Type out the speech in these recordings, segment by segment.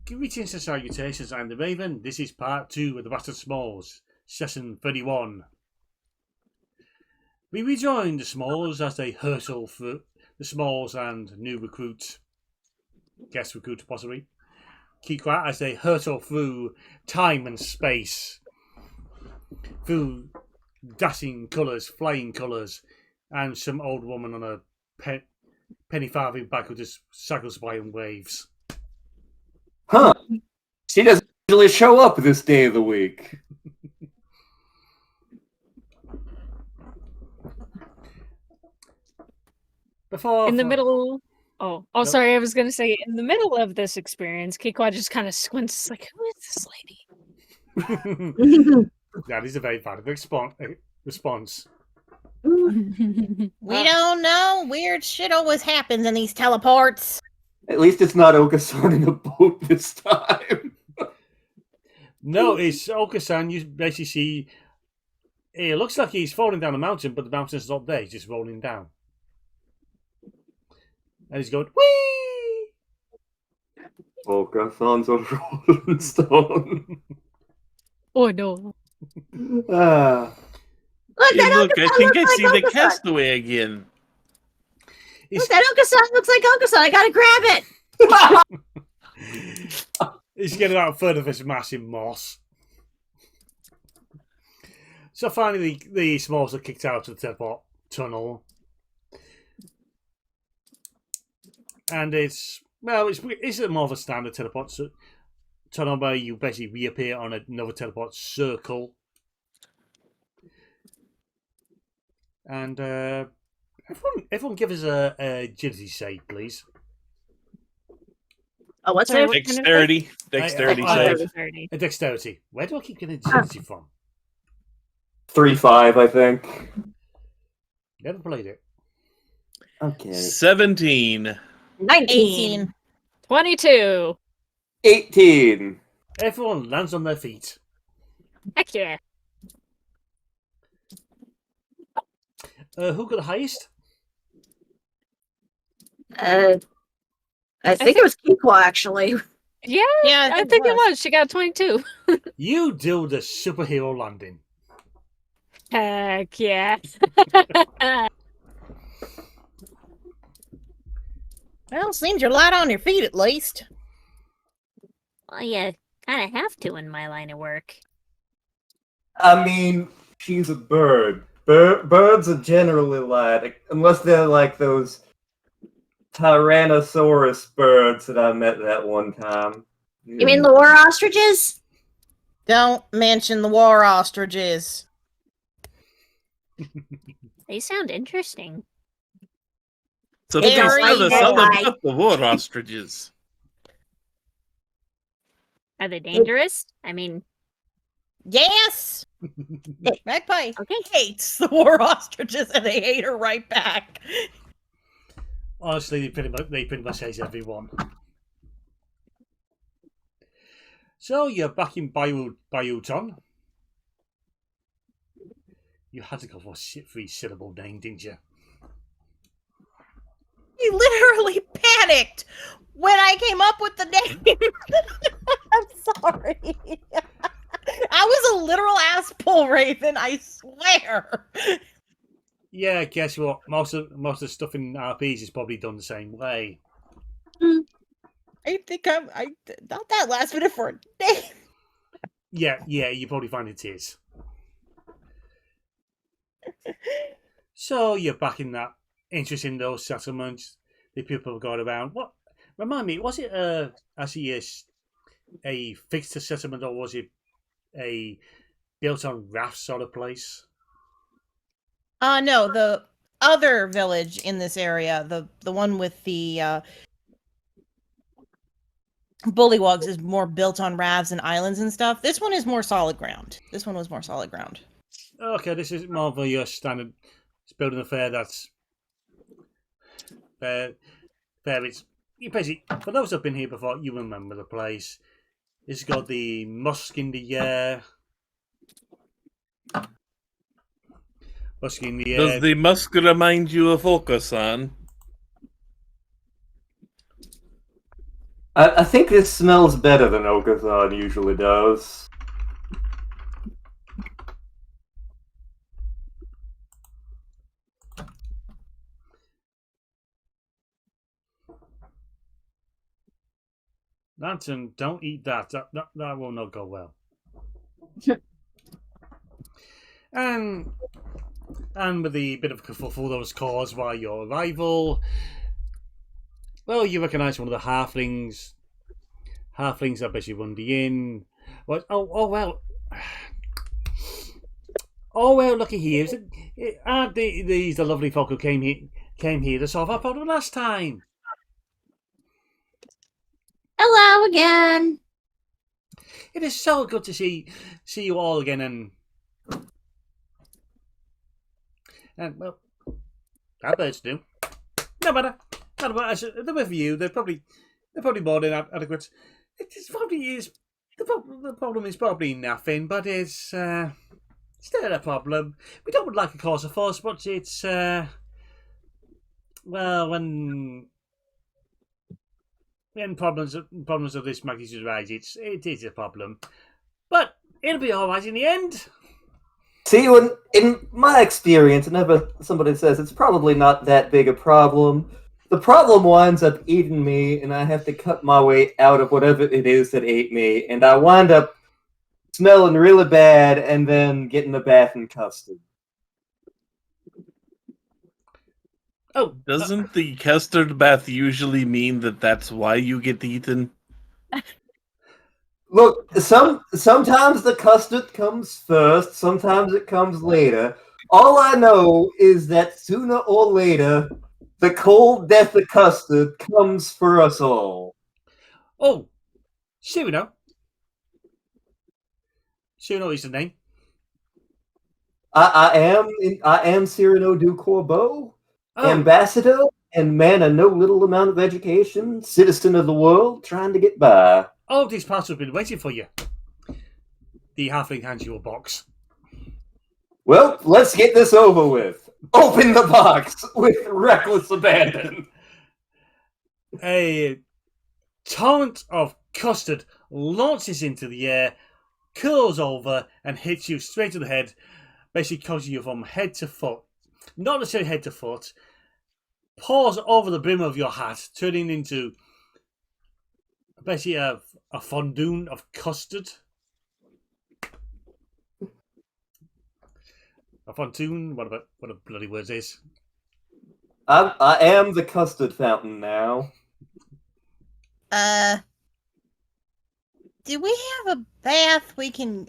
Greetings and salutations, I'm the Raven. This is part 2 of the Battle of Smols, session 31. We rejoin the Smols as they hurtle through the Smols and new recruit, guest recruit possibly, Kikwa, as they hurtle through time and space, through dashing colours, flying colours, and some old woman on a penny farthing back who just cycles by in waves. Huh. She doesn't usually show up this day of the week. In the middle... Oh, sorry, I was going to say, in the middle of this experience, Kikwa just kind of squints, like, who is this lady? That is a very valid response. We don't know. Weird shit always happens in these teleports. At least it's not Okasan in a boat this time. No, it's Okasan. You basically see, it looks like he's falling down a mountain, but the mountain's not there. He's just rolling down. And he's going, whee! Okasan's a rolling stone. Oh, no. Look, I think I see the castaway again. Look, that Okasan looks like Okasan. I gotta grab it. He's getting out further of his massive moss. So finally, the Smols are kicked out of the teleport tunnel. And it's more of a standard teleport tunnel where you basically reappear on another teleport circle. And everyone give us a agility save, please. Oh, what's that? Dexterity. Dexterity save. A dexterity. Where do I keep getting agility from? 3-5, I think. Never played it. Okay. 17. 19. 22. 18. Everyone lands on their feet. Heck yeah. Who got the highest? I think it was Kikwa, actually. Yeah, I think it was. She got 22. You do the superhero landing. Heck yeah. Well, seems you're light on your feet, at least. Well, you kind of have to in my line of work. I mean, she's a bird. Birds are generally light, unless they're like those Tyrannosaurus birds that I met that one time. You mean the war ostriches? Don't mention the war ostriches. They sound interesting. So please Very tell us nice. all about the war ostriches. Are they dangerous? I mean, Yes! Magpie okay. hates the war ostriches, and they hate her right back. Honestly, they pretty much hate everyone. So you're back in Bayuton. You had to go for a 3-syllable name, didn't you? He literally panicked when I came up with the name. I'm sorry. I was a literal ass bull raven, I swear. Yeah, guess what? Most of the stuff in RPs is probably done the same way. I think I not that last minute for a name. Yeah, you probably find it is. So you're back in that interest in those settlements. The people have got around. What? Remind me, was it actually a fixed settlement, or was it a built on raft sort of place? No, the other village in this area, the one with the bullywugs, is more built on rafts and islands and stuff. This one is more solid ground. This one was more solid ground. Okay, this is more of a standard building affair. That's fair. It's basically, for those who've been here before, you remember the place. It's got the musk in the air. Musk in the air. Does the musk remind you of Okasan? I think this smells better than Okathon usually does. Lantern, don't eat that. That will not go well. and with the bit of kerfuffle that was caused by your arrival, well, you recognise one of the halflings. Halflings that basically run the inn. What? Oh well. Oh well, looky here. Aren't these the lovely folk who came here to solve our problem last time? Hello again. It is so good to see you all again, and well, that birds do. No matter. They're with you. They're probably more than adequate. It probably is. The problem is probably nothing, but it's still a problem. We don't like to cause a fuss, but it's well, when problems of this magnitude arise, it is a problem. But it'll be all right in the end. See, in my experience, whenever somebody says it's probably not that big a problem, the problem winds up eating me, and I have to cut my way out of whatever it is that ate me, and I wind up smelling really bad and then getting a bath in custard. Oh, Doesn't the custard bath usually mean that that's why you get eaten? Look, sometimes the custard comes first, sometimes it comes later. All I know is that sooner or later, the cold death of custard comes for us all. Oh, Cyrano. Cyrano is the name. I am Cyrano du Corbeau, ambassador and man of no little amount of education, citizen of the world, trying to get by. Oh, these parts have been waiting for you. The halfling hands you a box. Well, let's get this over with. Open the box with reckless abandon. A torrent of custard launches into the air, curls over, and hits you straight to the head, basically causing you from head to foot. Not necessarily head to foot. Pours over the brim of your hat, turning into basically a fondue of custard. A fontoon? What a bloody word is. I am the custard fountain now. Do we have a bath we can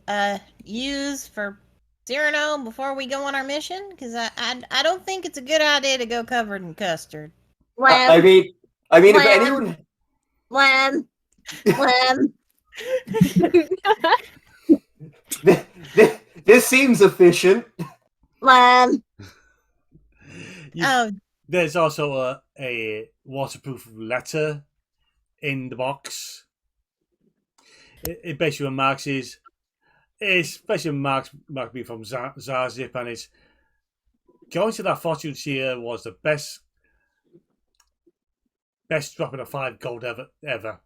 use for Cyrano before we go on our mission? Because I don't think it's a good idea to go covered in custard. I mean, if anyone... When? This seems efficient. There's also a waterproof letter in the box. It basically marks me from Zarzip, and it's going to that fortune seer was the best dropping of 5 gold ever.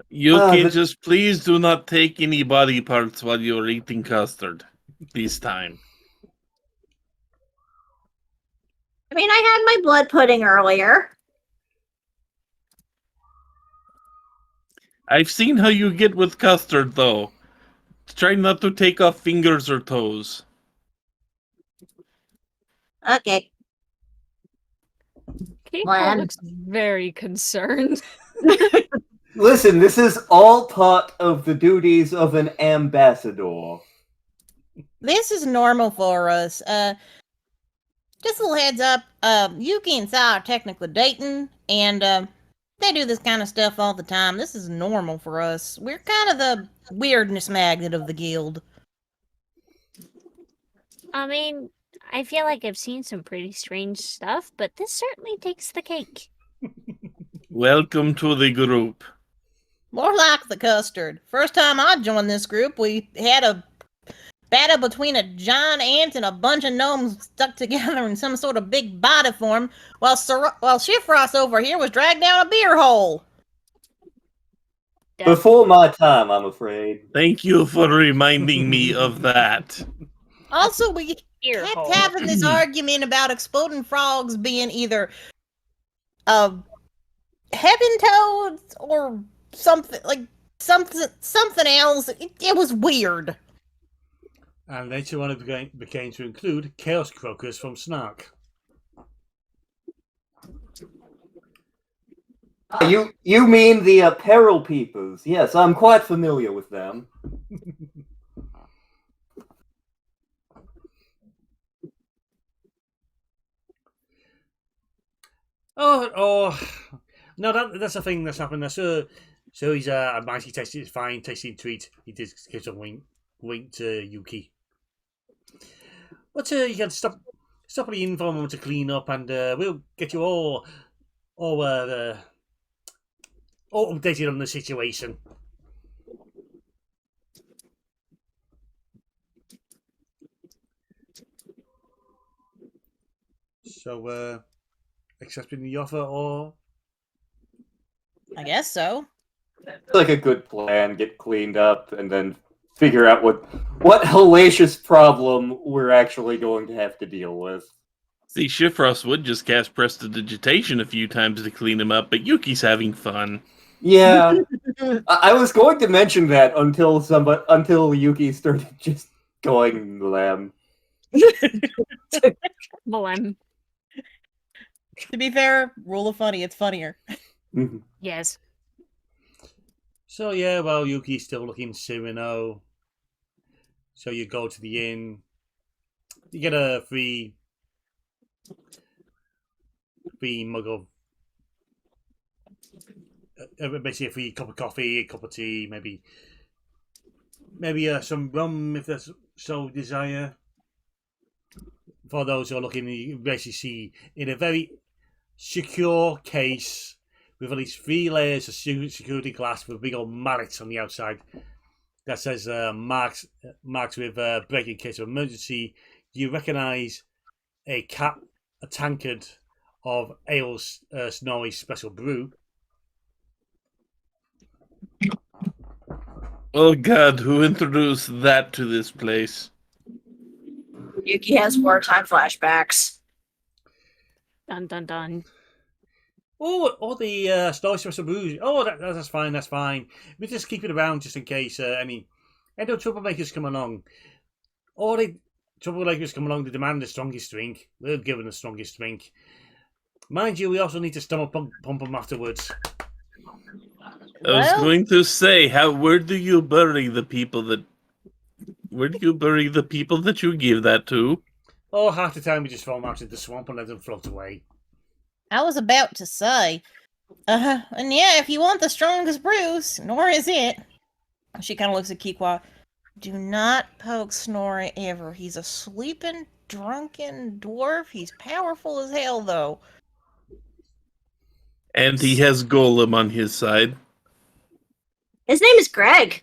You just please do not take any body parts while you're eating custard this time. I mean, I had my blood pudding earlier. I've seen how you get with custard, though. Try not to take off fingers or toes. Okay. Keiko looks very concerned. Listen, this is all part of the duties of an ambassador. This is normal for us. Just a little heads up. Yuki and Sai are technically dating, and they do this kind of stuff all the time. This is normal for us. We're kind of the weirdness magnet of the guild. I mean, I feel like I've seen some pretty strange stuff, but this certainly takes the cake. Welcome to the group. More like the custard. First time I joined this group, we had a battle between a giant ant and a bunch of gnomes stuck together in some sort of big body form, while Shifrost over here was dragged down a beer hole. Before my time, I'm afraid. Thank you for reminding me of that. Also, we Ear kept hole. having this argument about exploding frogs being either heaven toads or something else. It was weird. And later on, it became to include Chaos Croakers from Snark. You mean the apparel peepers? Yes, I'm quite familiar with them. Oh, no, that's the thing that's happened there. So he's a mighty tasty, fine, tasty treat. He did give a wink to Yuki. But you can stop at the inn for a moment to clean up, and we'll get you all updated on the situation. So, accepting the offer, or I guess so. It's like a good plan. Get cleaned up, and then figure out what hellacious problem we're actually going to have to deal with. See, Shifrost would just cast Prestidigitation a few times to clean him up, but Yuki's having fun. Yeah, I was going to mention that until Yuki started just going lamb. Blem. To be fair, rule of funny, it's funnier. Yes. so yeah. Well, Yuki's still looking Cyrano. So you go to the inn. You get a free mug of. Basically, a free cup of coffee, a cup of tea, maybe some rum if there's so desire. For those who are looking, you basically see in a very secure case with at least 3 layers of security glass with big old mallets on the outside that says marks with break in case of emergency. You recognise a tankard of ale's Snorri special brew. Oh god, who introduced that to this place? Yuki has wartime flashbacks. Dun dun dun. Oh, the Snorri special brews. Oh, that's fine. That's fine. We just keep it around just in case any troublemakers come along. Or the troublemakers come along to demand the strongest drink. We'll give them the strongest drink. Mind you, we also need to stomach pump them afterwards. I was going to say, where do you bury the people that you give that to? Oh, half the time we just throw them out into the swamp and let them float away. I was about to say, and yeah, if you want the strongest brew, Snorri is it. She kind of looks at Kikwa. Do not poke Snorri ever. He's a sleeping, drunken dwarf. He's powerful as hell, though. And he has Golem on his side. His name is Greg.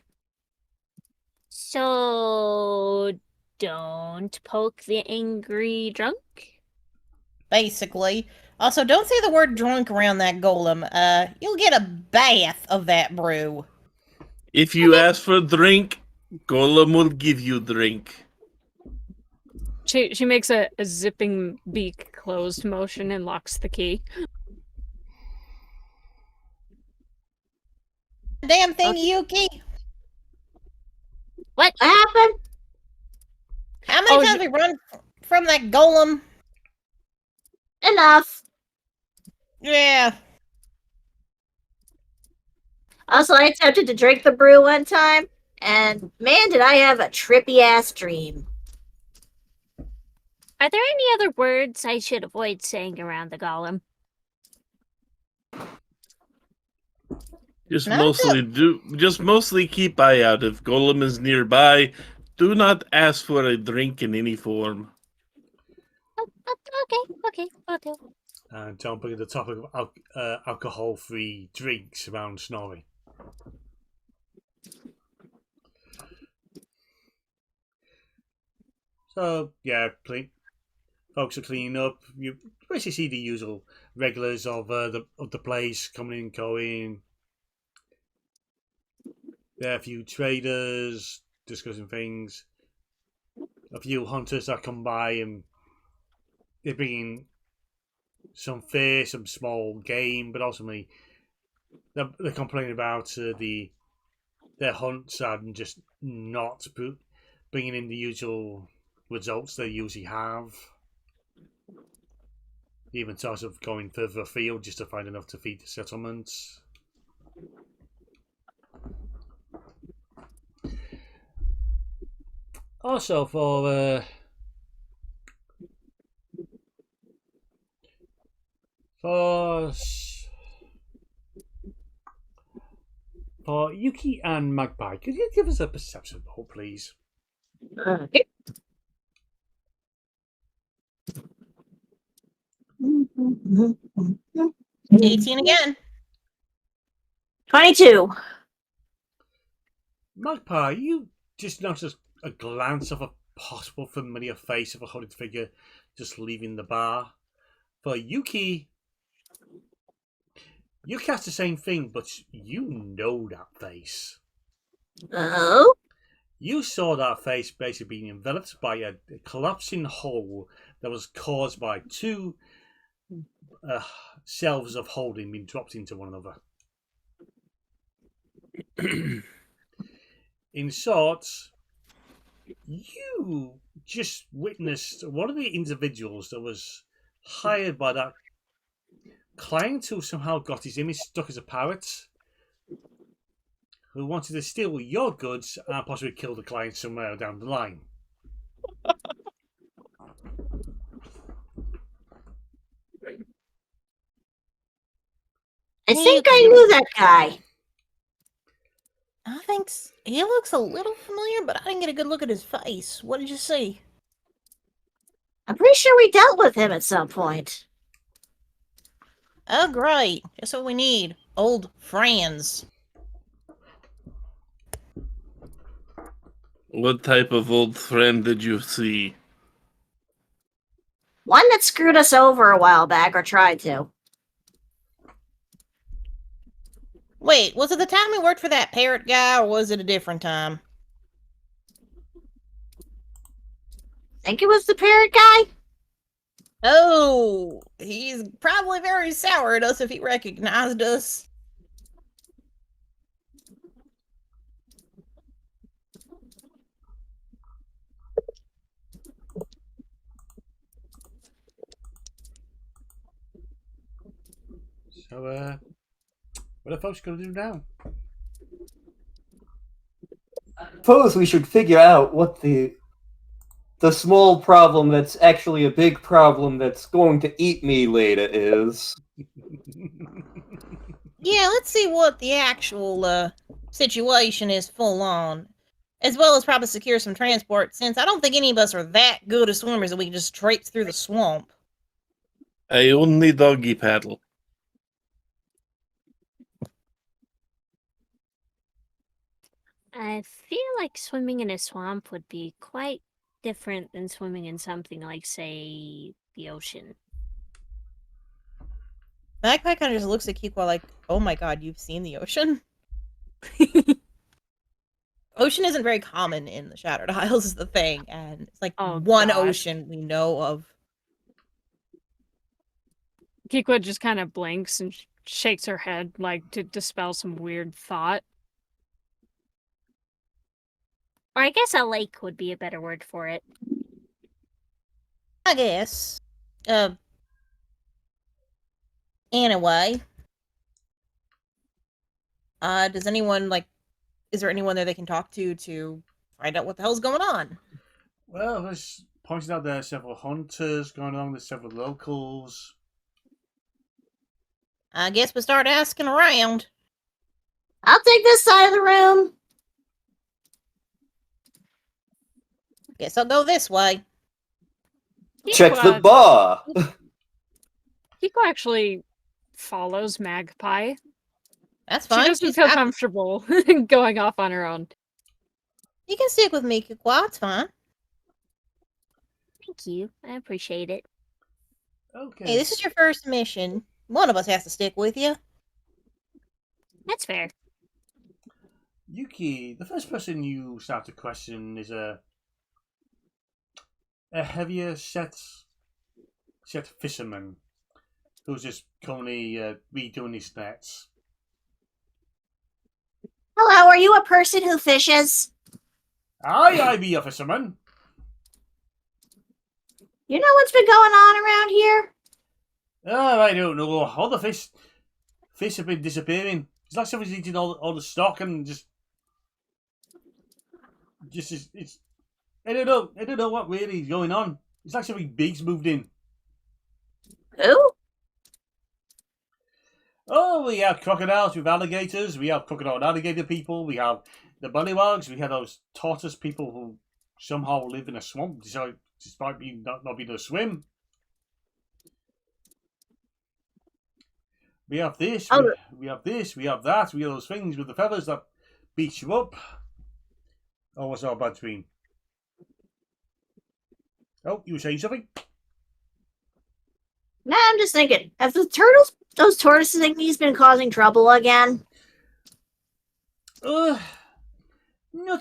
So don't poke the angry drunk? Basically. Also, don't say the word drunk around that golem. You'll get a bath of that brew. If you ask for drink, Golem will give you drink. She makes a zipping beak closed motion and locks the key. Damn thing, Yuki. What happened? How many times we run from that golem? Enough. Yeah. Also, I attempted to drink the brew one time, and man, did I have a trippy-ass dream. Are there any other words I should avoid saying around the golem? Just mostly keep eye out. If Golem is nearby, do not ask for a drink in any form. Okay, will do. And don't bring the topic of alcohol-free drinks around Snorri. So yeah, folks are cleaning up. You basically see the usual regulars of the place coming in, going. There are a few traders discussing things. A few hunters that come by and they're bringing some fish, some small game, but ultimately they're complaining about their hunts and just not bringing in the usual results they usually have. Even sort of going further afield just to find enough to feed the settlements. Also, for Yuki and Magpie, could you give us a perception roll, please? Okay. 18 again. 22. Magpie, you just notice a glance of a possible familiar face of a hooded figure just leaving the bar. For Yuki, you cast the same thing, but you know that face. Oh? You saw that face basically being enveloped by a collapsing hole that was caused by two shelves of holding being dropped into one another. In short, you just witnessed one of the individuals that was hired by that client who somehow got his image stuck as a parrot, who wanted to steal your goods and possibly kill the client somewhere down the line. I think I knew that guy. I think he looks a little familiar, but I didn't get a good look at his face. What did you see? I'm pretty sure we dealt with him at some point. Oh, great. That's what we need. Old friends. What type of old friend did you see? One that screwed us over a while back, or tried to. Wait, was it the time we worked for that parrot guy, or was it a different time? Think it was the parrot guy? Oh, he's probably very sour at us if he recognized us. So, what are folks going to do now? Suppose we should figure out what the small problem that's actually a big problem that's going to eat me later is. Yeah, let's see what the actual situation is full on. As well as probably secure some transport, since I don't think any of us are that good as swimmers that we can just traipse through the swamp. I only doggy paddle. I feel like swimming in a swamp would be quite different than swimming in something like, say, the ocean. Magpie kind of just looks at Kikwa like, oh my god, you've seen the ocean? Ocean isn't very common in the Shattered Isles is the thing, and it's like one ocean we know of. Kikwa just kind of blinks and shakes her head, like to dispel some weird thought. Or I guess a lake would be a better word for it. I guess. Anyway. Does anyone, is there anyone there they can talk to find out what the hell's going on? Well, there's pointed out there are several hunters going on, there's several locals. I guess we start asking around. I'll take this side of the room. Guess I'll go this way. Check the bar! Kiko actually follows Magpie. That's fine. She doesn't feel comfortable going off on her own. You can stick with me, Kikwa. It's fine. Thank you. I appreciate it. Okay. Hey, this is your first mission. One of us has to stick with you. That's fair. Yuki, the first person you start to question is a heavier set fisherman who's just currently redoing his nets. Hello, are you a person who fishes? I be a fisherman. You know what's been going on around here? Oh, I don't know. All the fish have been disappearing. It's like somebody's eating all the stock and just it's. I don't know what really is going on. It's like something big's moved in. Who? Oh, we have crocodiles with alligators. We have crocodile and alligator people. We have the bunnywogs. We have those tortoise people who somehow live in a swamp despite being not being able to swim. We have this. We have this. We have that. We have those things with the feathers that beat you up. Oh, what's our bad dream? Oh, you were saying something? Nah, I'm just thinking. Have those tortoise thingies been causing trouble again? Not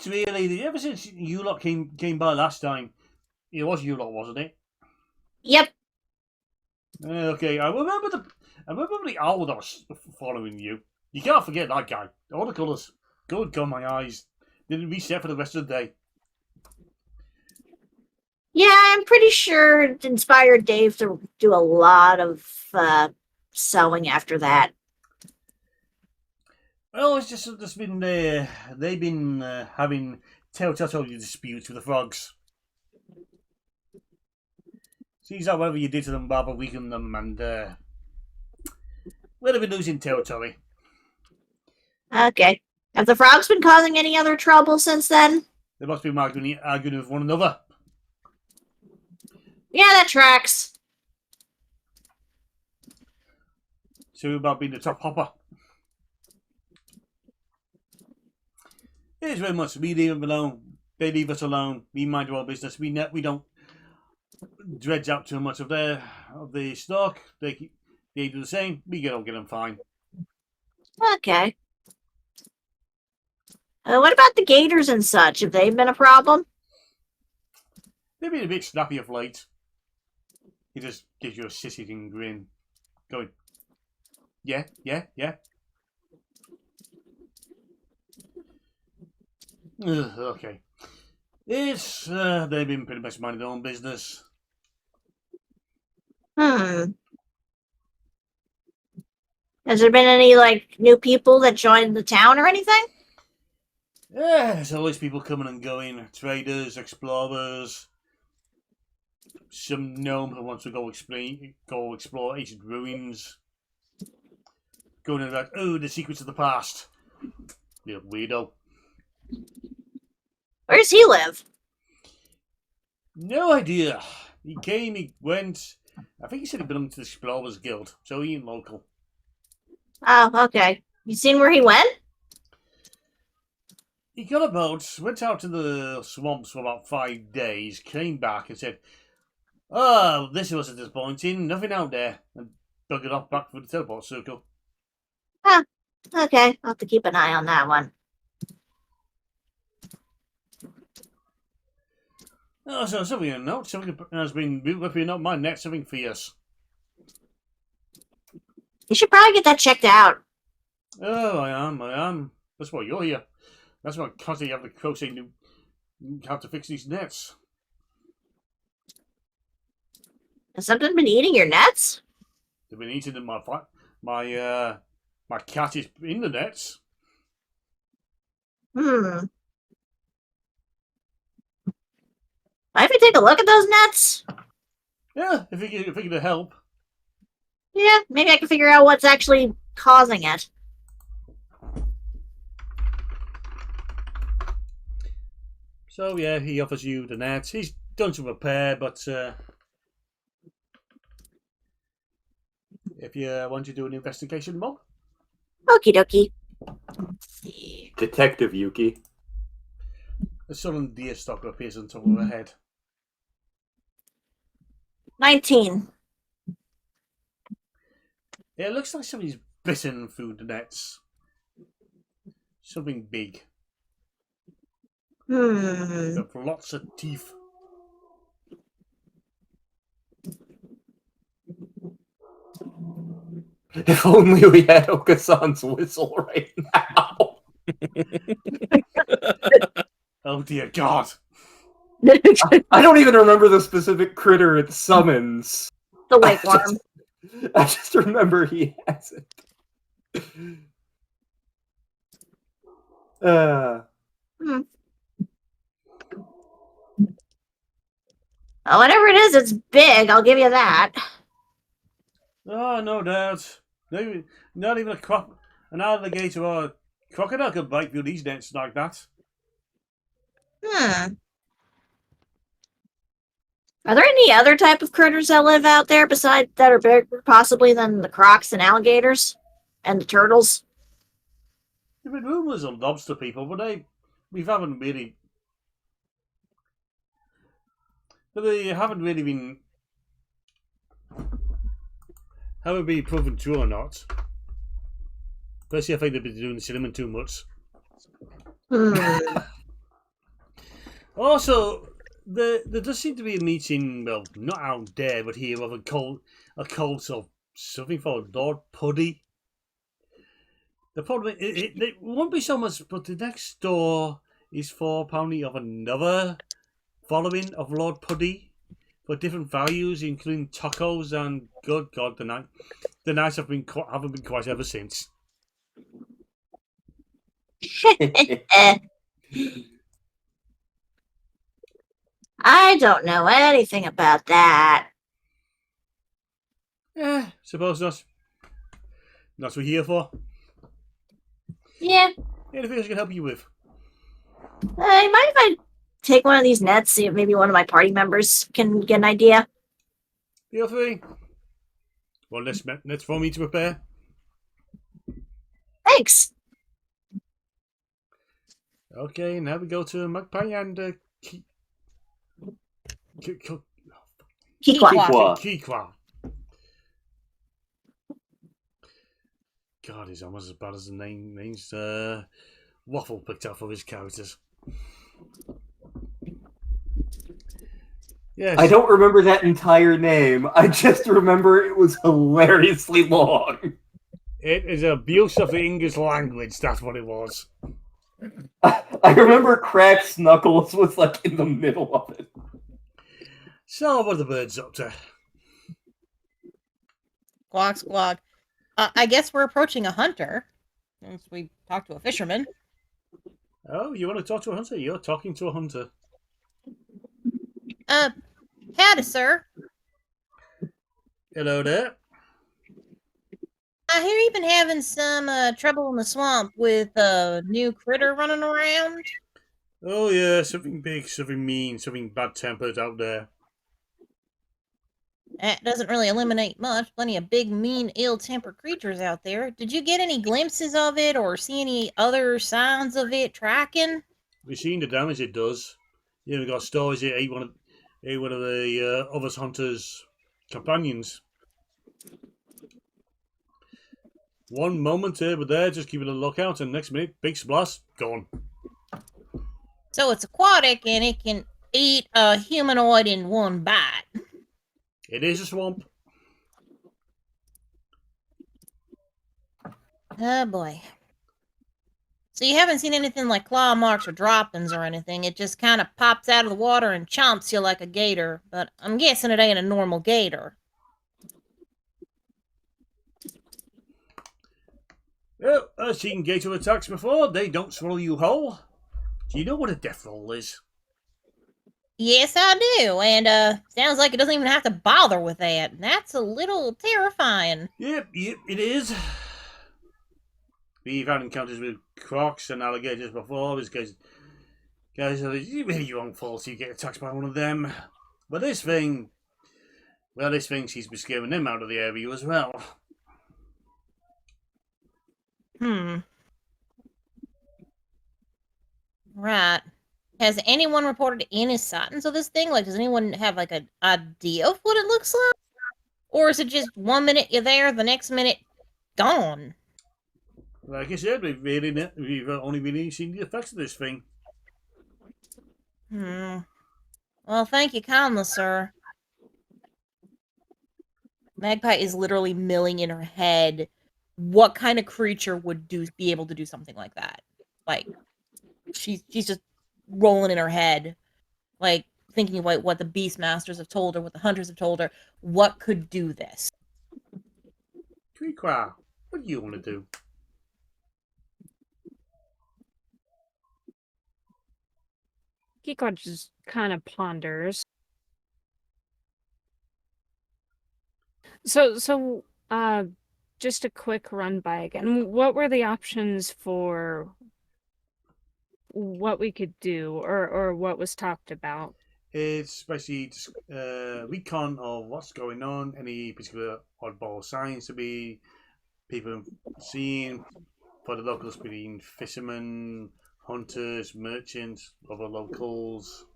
really. Ever since you lot came by last time, it was you lot, wasn't it? Yep. Okay, I remember the owl that was following you. You can't forget that guy. All the colours. Good God, my eyes. Didn't reset for the rest of the day. Yeah, I'm pretty sure it inspired Dave to do a lot of sewing after that. Well, it's just been they've been having territorial disputes with the frogs. Seems like whatever you did to them, Barbara weakened them, and we'll have been losing territory. Okay. Have the frogs been causing any other trouble since then? They must be arguing with one another. Yeah, that tracks. So about being the top hopper. It's very much we leave them alone. They leave us alone. We mind our business. We don't dredge out too much of the stock. They do the same. We get them fine. Okay. What about the gators and such? Have they been a problem? They've been a bit snappy of late. He just gives you a sissy grin, going, yeah. Okay. It's they've been pretty much minding their own business. Has there been any new people that joined the town or anything? Yeah, there's always people coming and going. Traders, explorers. Some gnome who wants to go explore ancient ruins. Going in like, oh, the secrets of the past. Little weirdo. Where does he live? No idea. He came, he went. I think he said he belonged to the Explorers Guild, so he ain't local. Oh, okay. You seen where he went? He got a boat, went out to the swamps for about 5 days, came back and said, oh, this was disappointing, nothing out there, and buggered off back for the teleport circle. Okay, I'll have to keep an eye on that one. Oh, so something to note, something has been ripping up my net, something fierce. You should probably get that checked out. Oh, I am. That's why you're here. That's why I constantly have the crochet how to fix these nets. Has something been eating your nets? They've been eating in my cat is in the nets. Mind if we take a look at those nets? Yeah, if you could help. Yeah, maybe I can figure out what's actually causing it. So yeah, he offers you the nets. He's done some repair, but if you want to do an investigation, Bob. Okie dokie. Let's see. Detective Yuki. A sullen deerstalker appears on top of her head. 19. Yeah, it looks like somebody's bitten through the nets. Something big. With lots of teeth. If only we had Okasan's whistle right now. Oh dear God. I don't even remember the specific critter it summons. The wigwam. I just remember he has it. Well, whatever it is, it's big. I'll give you that. Oh, no doubt. Not even an alligator or a crocodile could bite through these nets like that. Are there any other type of critters that live out there besides that are bigger possibly than the crocs and alligators and the turtles? There have been rumours of lobster people, but they haven't really been proven true or not. Personally, I think they've been doing cinnamon too much. Also, there does seem to be a meeting, well, not out there, but here, of a cult of something called Lord Puddy. The problem, it won't be so much, but the next door is for apparently of another following of Lord Puddy for different values, including tacos and good God, the nights haven't been quite ever since. I don't know anything about that. Suppose not. That's what we're here for. Yeah. Anything else I can help you with? You mind if I take one of these nets, see if maybe one of my party members can get an idea? Feel free. Well, let's for me to prepare. Thanks. Okay, now we go to Magpie and Kikwa. God, he's almost as bad as the names Waffle picked up for his characters. Yes. I don't remember that entire name. I just remember it was hilariously long. It is abuse of the English language, that's what it was. I remember Crack's Knuckles was like in the middle of it. So, what are the birds up to? Squawk, squawk. I guess we're approaching a hunter. Since we talked to a fisherman. Oh, you want to talk to a hunter? You're talking to a hunter. Howdy, sir. Hello there. I hear you've been having some trouble in the swamp with a new critter running around. Oh yeah, something big, something mean, something bad-tempered out there. That doesn't really eliminate much. Plenty of big, mean, ill-tempered creatures out there. Did you get any glimpses of it or see any other signs of it tracking? We've seen the damage it does. You know, we got stories it ate one of the other hunters' companions. One moment here, but there, just keeping a lookout, and next minute, big splash, gone. So it's aquatic and it can eat a humanoid in one bite. It is a swamp. Oh boy. So you haven't seen anything like claw marks or droppings or anything. It just kind of pops out of the water and chomps you like a gator. But I'm guessing it ain't a normal gator. Well, I've seen gator attacks before. They don't swallow you whole. Do you know what a death roll is? Yes, I do. And sounds like it doesn't even have to bother with that. That's a little terrifying. Yep, it is. We've had encounters with crocs and alligators before. Guys, it's really your own fault you get attacked by one of them. But this thing seems to be scaring them out of the area as well. Right. Has anyone reported any signs of this thing? Like, does anyone have like an idea of what it looks like? Or is it just 1 minute you're there, the next minute gone? Like I said, we've only really seen the effects of this thing. Well, thank you kindly, sir. Magpie is literally milling in her head what kind of creature would be able to do something like that. Like, she's just rolling in her head, like thinking of like what the beast masters have told her, what the hunters have told her, what could do this. Creequa, what do you want to do? Kiko just kind of ponders. So, just a quick run by again. What were the options for what we could do, or what was talked about? It's basically recon of what's going on, any particular oddball signs to be people seeing, for the locals being fishermen, hunters, merchants, other locals.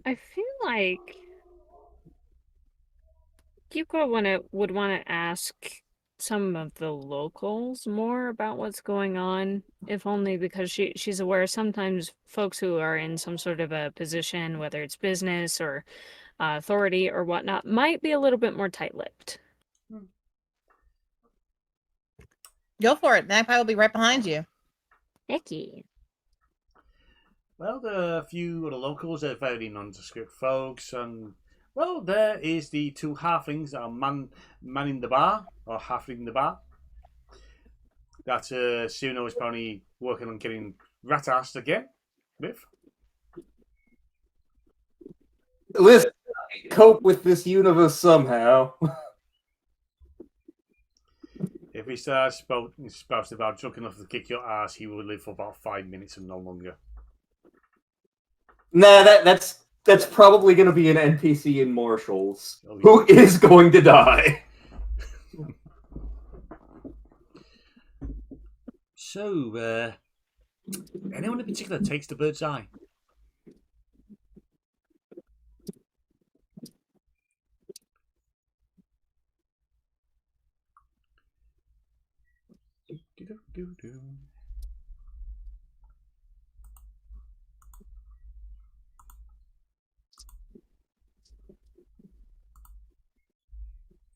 I feel like Kiko would want to ask some of the locals more about what's going on, if only because she's aware sometimes folks who are in some sort of a position, whether it's business or authority or whatnot, might be a little bit more tight-lipped. Go for it. Magpie will be right behind you. Hecky. Well, there are a few of the locals. They're very nondescript folks, and well, there is the two halflings that are manning the bar, or halfling the bar. That Suno is probably working on getting rat-assed again with. Listen, cope with this universe somehow. If he starts spouting about drunk enough to kick your ass, he will live for about 5 minutes and no longer. Nah, that's probably going to be an NPC in Marshall's, Oh, yeah. who is going to die. So, anyone in particular takes the bird's eye?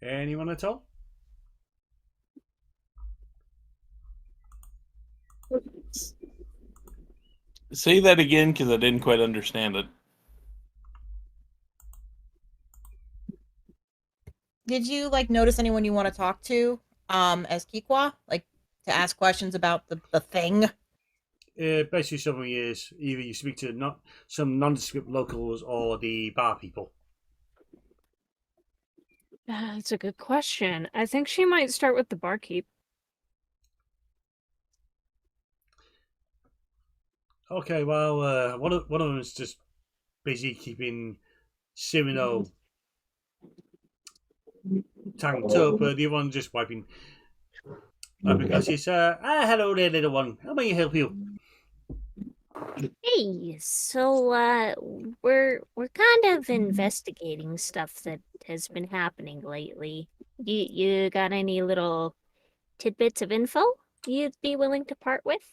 Anyone at all? Say that again, because I didn't quite understand it. Did you like notice anyone you want to talk to as Kikwa? Like to ask questions about the thing? Basically, something is either you speak to some nondescript locals or the bar people. That's a good question. I think she might start with the barkeep. Okay, well, one of them is just busy keeping Cyrano tanked up, but the other one just wiping. Because he's hello there, little one. How may I help you? Hey, so we're kind of investigating stuff that has been happening lately. You got any little tidbits of info you'd be willing to part with?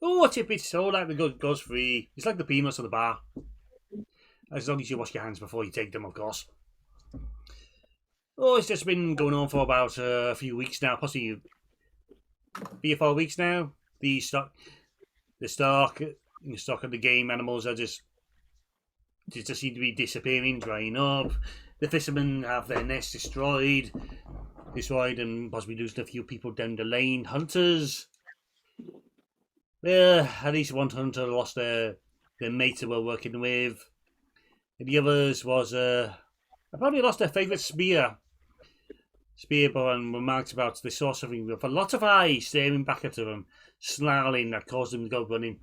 Oh, tidbits, so like the goes free. It's like the peanuts of the bar. As long as you wash your hands before you take them, of course. Oh, it's just been going on for about a few weeks now, possibly 3 or 4 weeks now. The stock of the game animals are just seem to be disappearing, drying up. The fishermen have their nests destroyed, and possibly losing a few people down the lane. Hunters, at least one hunter lost their mate they were working with, and the others was probably lost their favourite spear. And remarked about they saw something with a lot of eyes staring back at them, snarling that caused them to go running.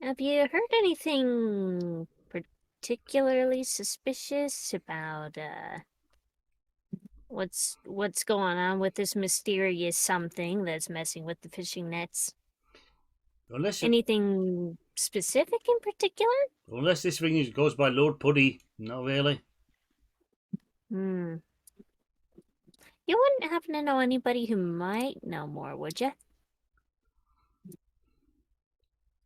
Have you heard anything particularly suspicious about What's going on with this mysterious something that's messing with the fishing nets? Unless Anything specific in particular? this thing goes by Lord Puddy. Not really. Hmm. You wouldn't happen to know anybody who might know more, would you?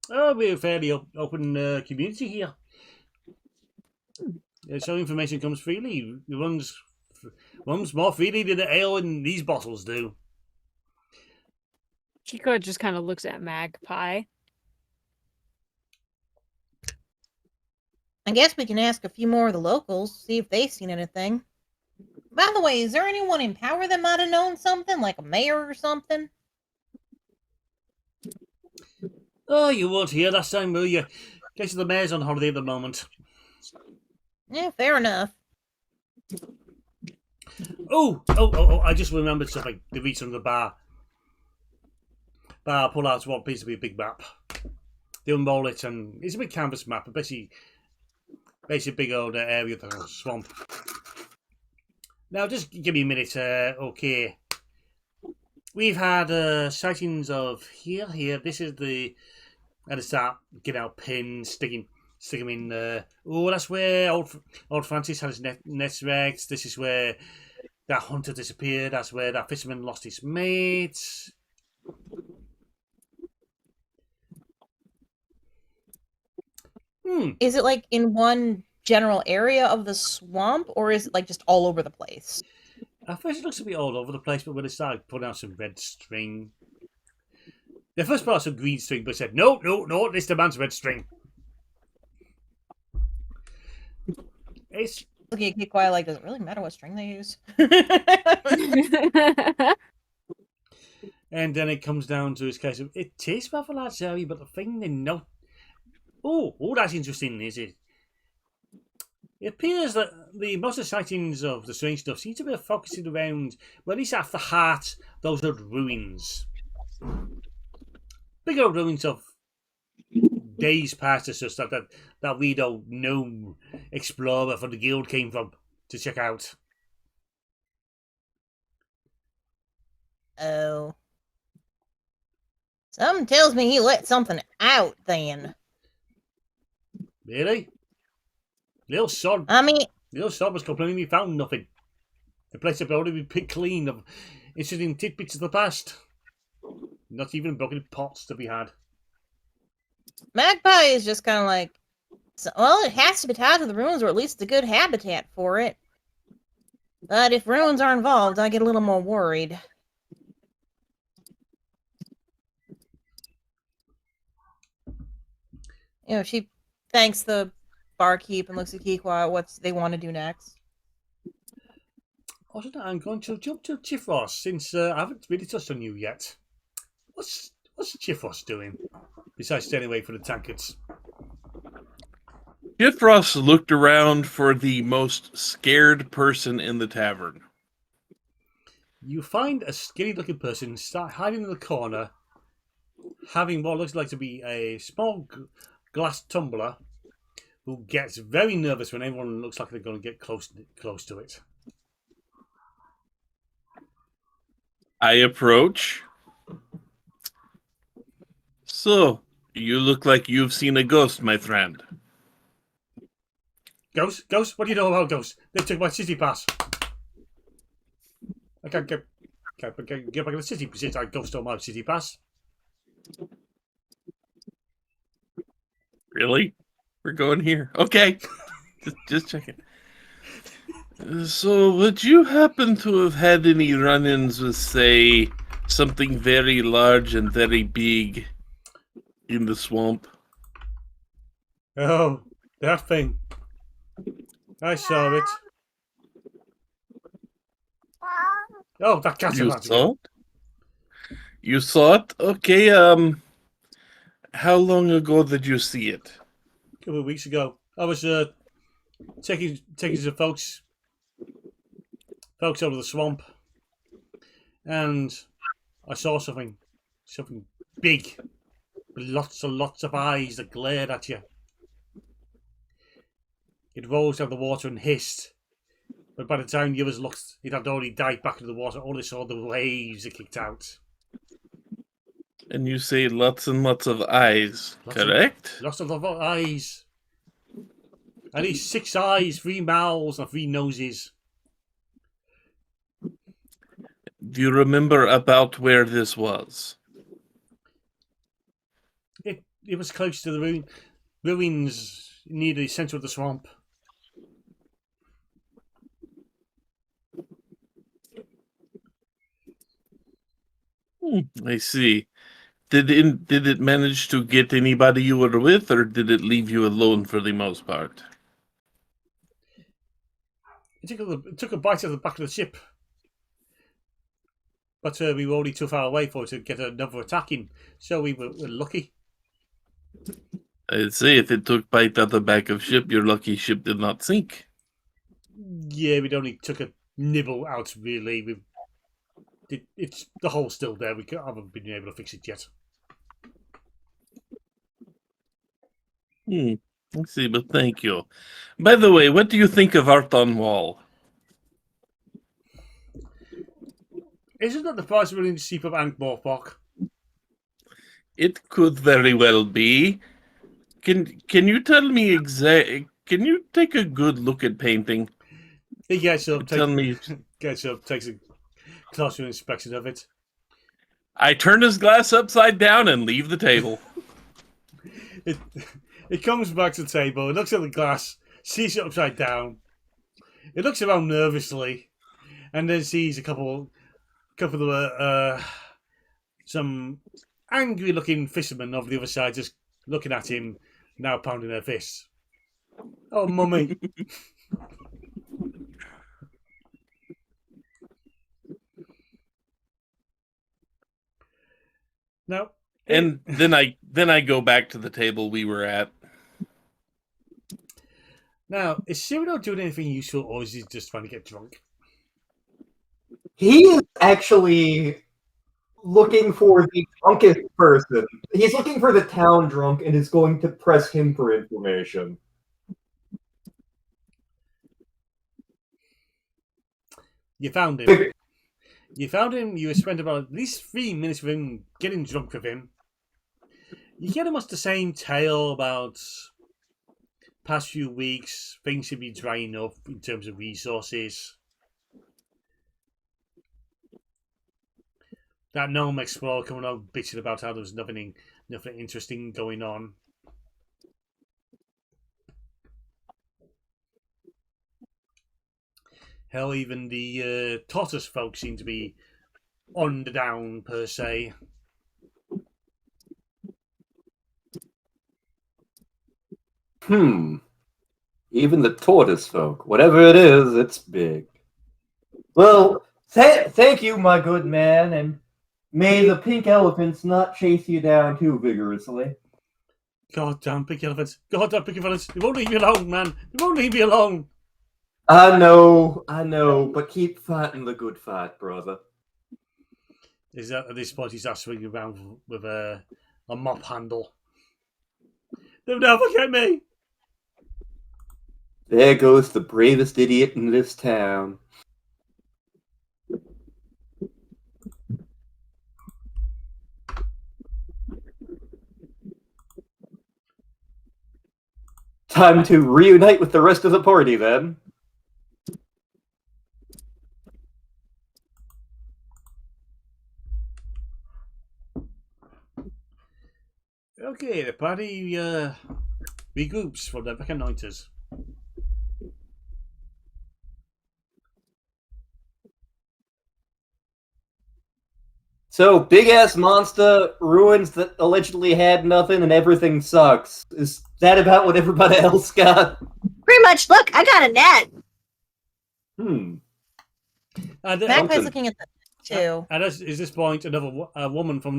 Oh, we're a fairly open community here. So information comes freely. It runs more freely than the ale in these bottles do. Chico just kind of looks at Magpie. I guess we can ask a few more of the locals, see if they've seen anything. By the way, is there anyone in power that might have known something, like a mayor or something? Oh, you weren't here last time, will you? Guess the mayor's on holiday at the moment. Yeah, fair enough. Oh, I just remembered something. The reach under the bar. Pull out what appears to be a big map. They unroll it, and it's a big canvas map, but basically a big old area of the swamp. Now, just give me a minute, okay. We've had sightings of here. This is the... At the start, get out pins, stick them in there. Oh, that's where old Francis had his nets wrecked. This is where that hunter disappeared. That's where that fisherman lost his mate. Is it like in one general area of the swamp, or is it like just all over the place? At first it looks to be all over the place, but when they started putting out some red string... They first put out some green string, but said, no, this demands red string. It's... Looking at Kid Quiet like, does it really matter what string they use? And then it comes down to this case of, it is rather large area, but the thing they know... Oh, that's interesting, is it? It appears that most of the sightings of the strange stuff seem to be focusing around, well, at least at the heart, those old ruins. Big old ruins of days past us, just that we don't know explorer from the guild came from to check out. Oh. Something tells me he let something out then. Really? Little sod. I mean, Little sod was complaining he found nothing. The place had already been picked clean of interesting tidbits of the past. Not even broken pots to be had. Magpie is just kind of like, well, it has to be tied to the ruins, or at least a good habitat for it. But if ruins are involved, I get a little more worried. She thanks the barkeep and looks at Kikwa what they want to do next. I'm going to jump to Chifros since I haven't really touched on you yet. What's Chifros doing besides staying away from the tankards? Chifros looked around for the most scared person in the tavern. You find a skinny-looking person hiding in the corner, having what looks like to be a small glass tumbler, who gets very nervous when everyone looks like they're going to get close to it. I approach. So, you look like you've seen a ghost, my friend. Ghost? What do you know about ghosts? They took my city pass. I can't get back in the city since I ghost on my city pass. Really? We're going here. Okay. just checking. So, would you happen to have had any run-ins with, say, something very large and very big in the swamp? Oh, that thing. I saw it. Oh, that cat. You saw it? You saw it? Okay, how long ago did you see it? A couple of weeks ago. I was taking some folks out of the swamp, and I saw something big, with lots of eyes that glared at you. It rose out of the water and hissed, But by the time the others looked, it had already dived back into the water. All they saw the waves it kicked out. And you say lots and lots of eyes, correct? Lots of other eyes. At least 6 eyes, 3 mouths, and 3 noses. Do you remember about where this was? It was close to the ruins near the centre of the swamp. I see. Did it manage to get anybody you were with, or did it leave you alone for the most part? It took a bite of the back of the ship. But we were already too far away for it to get another attack in, so we were lucky. I'd say if it took bite out the back of ship, your lucky ship did not sink. Yeah, we only took a nibble out, really. It's the hole's still there. We haven't been able to fix it yet. I see, but thank you. By the way, what do you think of art on wall? Isn't that the price we're in the sheep of Ankh-Morpork? It could very well be. Can you tell me exactly? Can you take a good look at painting? He gets up, Tell me. takes a closer inspection of it. I turn his glass upside down and leave the table. It comes back to the table, it looks at the glass, sees it upside down. It looks around nervously, and then sees a couple of some angry-looking fishermen over the other side, just looking at him, now pounding their fists. Oh, mummy! No. And then I go back to the table we were at. Now, is Cyrano doing anything useful, or is he just trying to get drunk? He is actually looking for the drunkest person. He's looking for the town drunk and is going to press him for information. You found him. You spent about at least 3 minutes with him, getting drunk with him. You get almost the same tale about past few weeks, things should be drying up in terms of resources. That gnome explorer coming out bitching about how there's nothing interesting going on. Hell, even the tortoise folk seem to be on the down, per se. Even the tortoise folk. Whatever it is, it's big. Well, thank you, my good man, and may the pink elephants not chase you down too vigorously. Goddamn pink elephants. Goddamn pink elephants. They won't leave me alone, man. They won't leave me alone. I know, but keep fighting the good fight, brother. Is that at this point he's not swinging around with a mop handle? They'll never get me. There goes the bravest idiot in this town. Time to reunite with the rest of the party, then. Okay, the party regroups for the reconnoiters. So, big-ass monster, ruins that allegedly had nothing, and everything sucks. Is that about what everybody else got? Pretty much. Look, I got a net. Magpie's looking at that too. And at this point, another woman from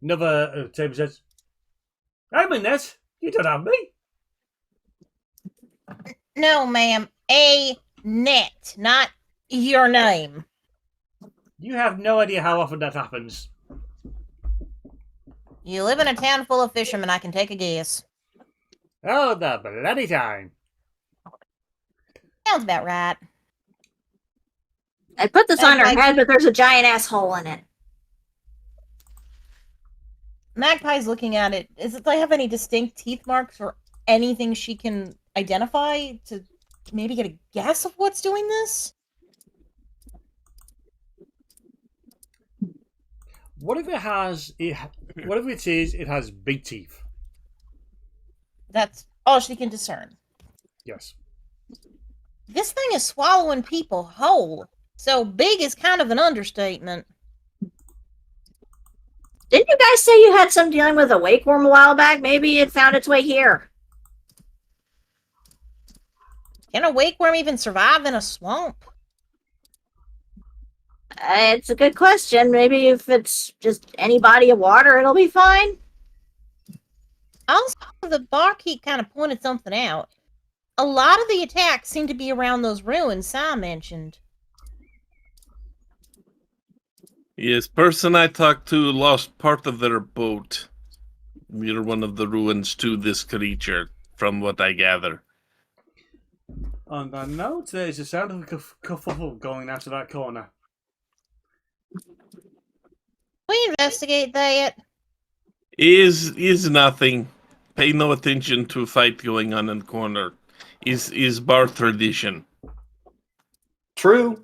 another table says, "I'm in this. You don't have me." No, ma'am. A net, not your name. You have no idea how often that happens. You live in a town full of fishermen, I can take a guess. Oh, the bloody time. Sounds about right. I put this on her Magpie- head, but there's a giant asshole in it. Magpie's looking at it. Does it have any distinct teeth marks or anything she can identify to maybe get a guess of what's doing this? Whatever it is, it has big teeth. That's all she can discern. Yes. This thing is swallowing people whole, so big is kind of an understatement. Didn't you guys say you had some dealing with a wake worm a while back? Maybe it found its way here. Can a wake worm even survive in a swamp? It's a good question. Maybe if it's just any body of water, it'll be fine. Also, the barkeep kind of pointed something out. A lot of the attacks seem to be around those ruins Sam mentioned. Yes, person I talked to lost part of their boat near one of the ruins to this creature, from what I gather. On that note, there's a sound of a kerfuffle going out of that corner. We investigate that. Is nothing. Pay no attention to a fight going on in the corner. Is bar tradition. True.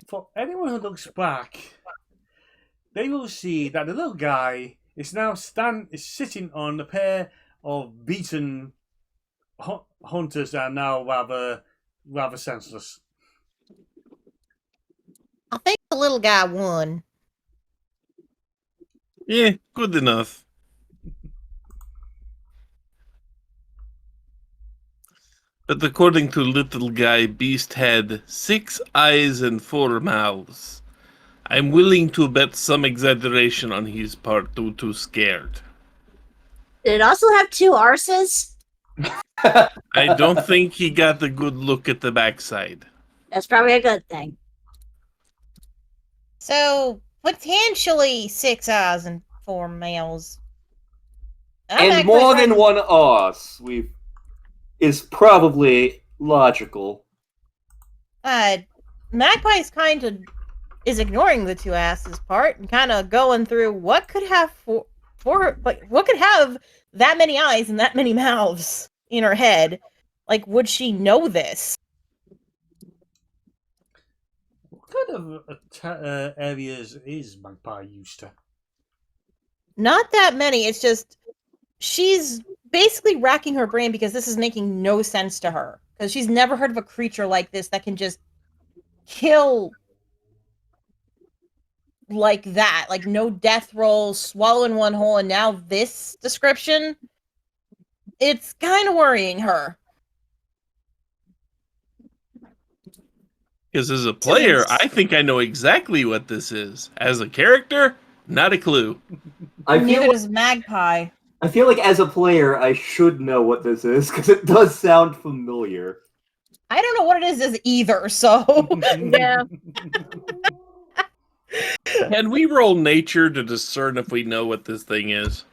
For anyone who looks back, they will see that the little guy is now sitting on a pair of beaten hunters that are now rather senseless. I think the little guy won. Yeah, good enough. But according to Little Guy, Beast had 6 eyes and 4 mouths. I'm willing to bet some exaggeration on his part due to scared. Did it also have 2 arses? I don't think he got a good look at the backside. That's probably a good thing. So, potentially 6 eyes and 4 males. And more than one arse is probably logical. Magpie's kind of is ignoring the 2 asses part and kind of going through what could have what could have that many eyes and that many mouths in her head. Like, would she know this? What kind of areas is Magpie used to? Not that many. It's just she's basically racking her brain because this is making no sense to her. Because she's never heard of a creature like this that can just kill like that. Like, no death rolls, swallowing one whole, and now this description. It's kind of worrying her. Because as a player, I think I know exactly what this is. As a character, not a clue. Neither does Magpie. I feel like as a player, I should know what this is, because it does sound familiar. I don't know what it is either, so... Yeah. Can we roll nature to discern if we know what this thing is?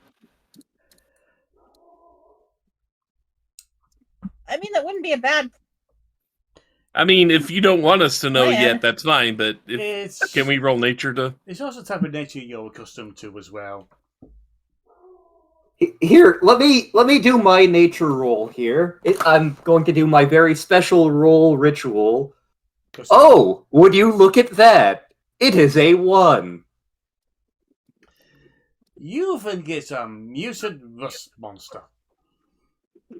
I mean, that wouldn't be a bad... I mean, if you don't want us to know Yeah. yet, that's fine, but can we roll nature to... It's also the type of nature you're accustomed to as well. Here, let me do my nature roll here. I'm going to do my very special roll ritual. Oh, would you look at that? It is a 1. You can get some mutant rust monster.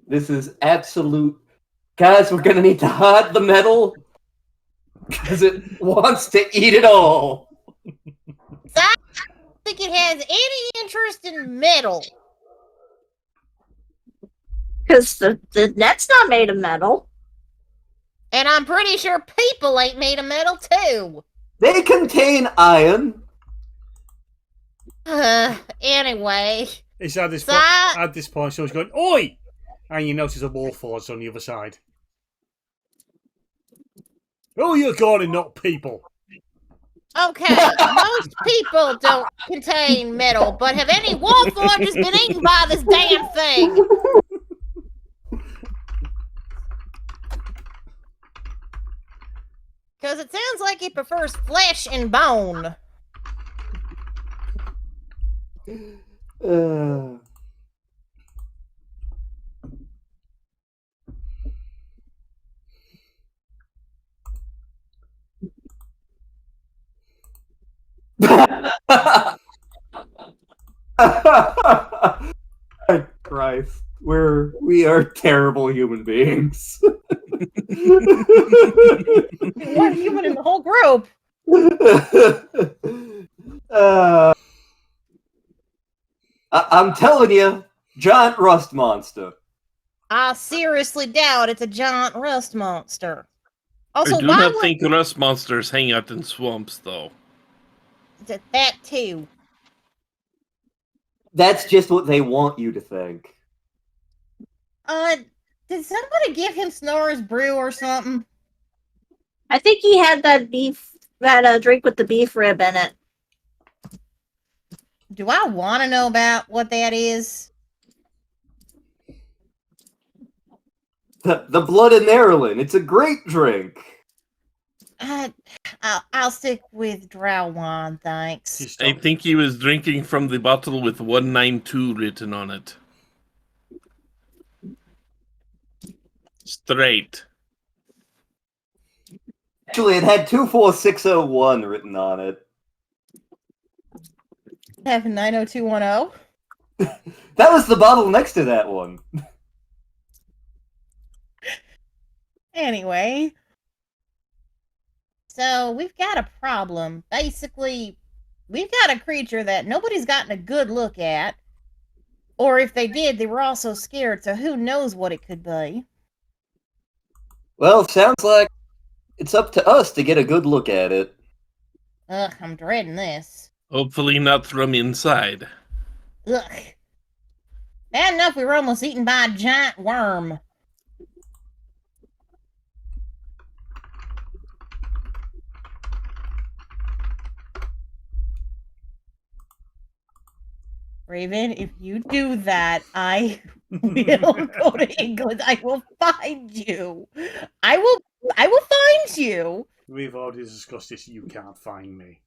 This is absolute... Guys, we're gonna need to hide the metal, because it wants to eat it all. I don't think it has any interest in metal. Because the net's not made of metal. And I'm pretty sure people ain't made of metal, too. They contain iron. Anyway. It's at this point, someone's going, "Oi!" And you notice a warforged on the other side. Oh, you're God and not people. Okay, most people don't contain metal, but have any warforges been eaten by this damn thing? Because it sounds like he prefers flesh and bone. Christ, we are terrible human beings. One human in the whole group. I'm telling you, giant rust monster. I seriously doubt it's a giant rust monster. Also, I do why not would think rust monsters hang out in swamps, though. that too? That's just what they want you to think. Did somebody give him Snorri's brew or something? I think he had that drink with the beef rib in it. Do I want to know about what that is? The blood in Maryland. It's a great drink. I'll stick with drow wine, thanks. Just I stop. think he was drinking from the bottle with 192 written on it. Straight. Actually, it had 24601 written on it. Have 90210. That was the bottle next to that one. Anyway, so we've got a problem. Basically, we've got a creature that nobody's gotten a good look at. Or if they did, they were all so scared, so who knows what it could be. Well, sounds like it's up to us to get a good look at it. Ugh, I'm dreading this. Hopefully not from inside. Ugh. Bad enough we were almost eaten by a giant worm. Raven, if you do that, I will go to England. I will find you. I will find you. We've already discussed this. You can't find me.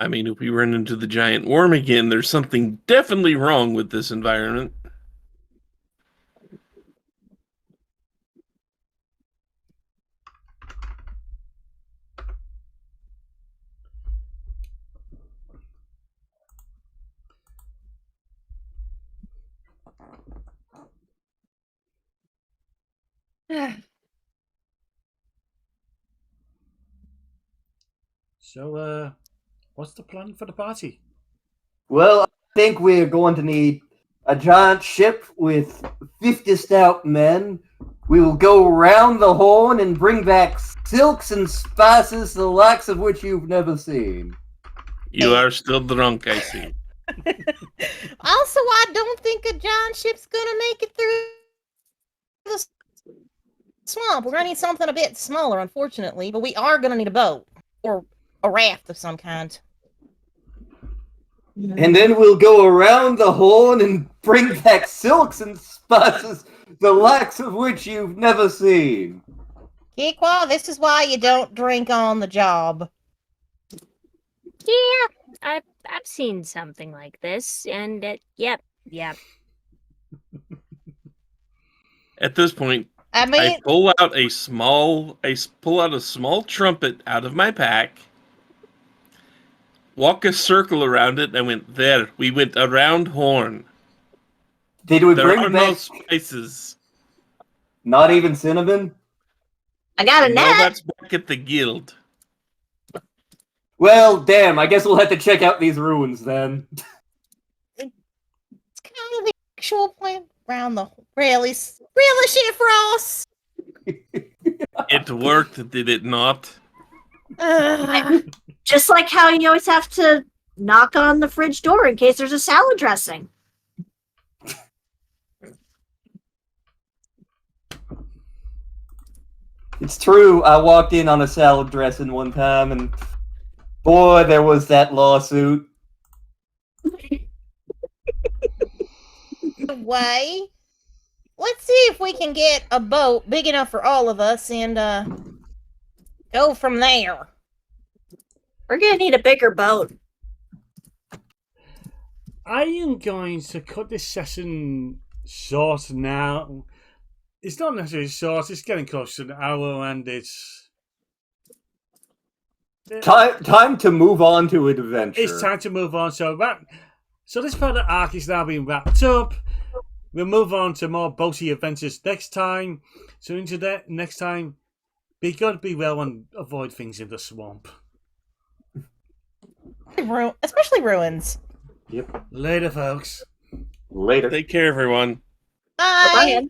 I mean, if we run into the giant worm again, there's something definitely wrong with this environment. So, what's the plan for the party? Well, I think we're going to need a giant ship with 50 stout men. We will go round the horn and bring back silks and spices, the likes of which you've never seen. You are still drunk, I see. Also, I don't think a giant ship's gonna make it through the swamp. We're gonna need something a bit smaller, unfortunately, but we are gonna need a boat or a raft of some kind. And then we'll go around the horn and bring back silks and spices, the likes of which you've never seen. Kikwa, this is why you don't drink on the job. Yeah, I've seen something like this, and yep. At this point, I mean, I pull out a small trumpet out of my pack, walk a circle around it, and went, there, we went around horn. Did we There bring are back no spices. not even cinnamon? I got a No, net. that's back at the guild. Well, damn, I guess we'll have to check out these ruins then. it's kind of the actual plan around the really shit frost. It worked, did it not? Just like how you always have to knock on the fridge door in case there's a salad dressing. It's true, I walked in on a salad dressing one time, and boy, there was that lawsuit. Way. let's see if we can get a boat big enough for all of us and go from there. We're gonna need a bigger boat. I am going to cut this session short now. It's not necessarily short, it's getting close to an hour and it's... Time to move on to adventure. It's time to move on. So this part of the arc is now being wrapped up. We'll move on to more boaty adventures next time. So into that next time, be good, be well, and avoid things in the swamp. Especially ruins. Yep. Later, folks. Later. Take care, everyone. Bye. Bye.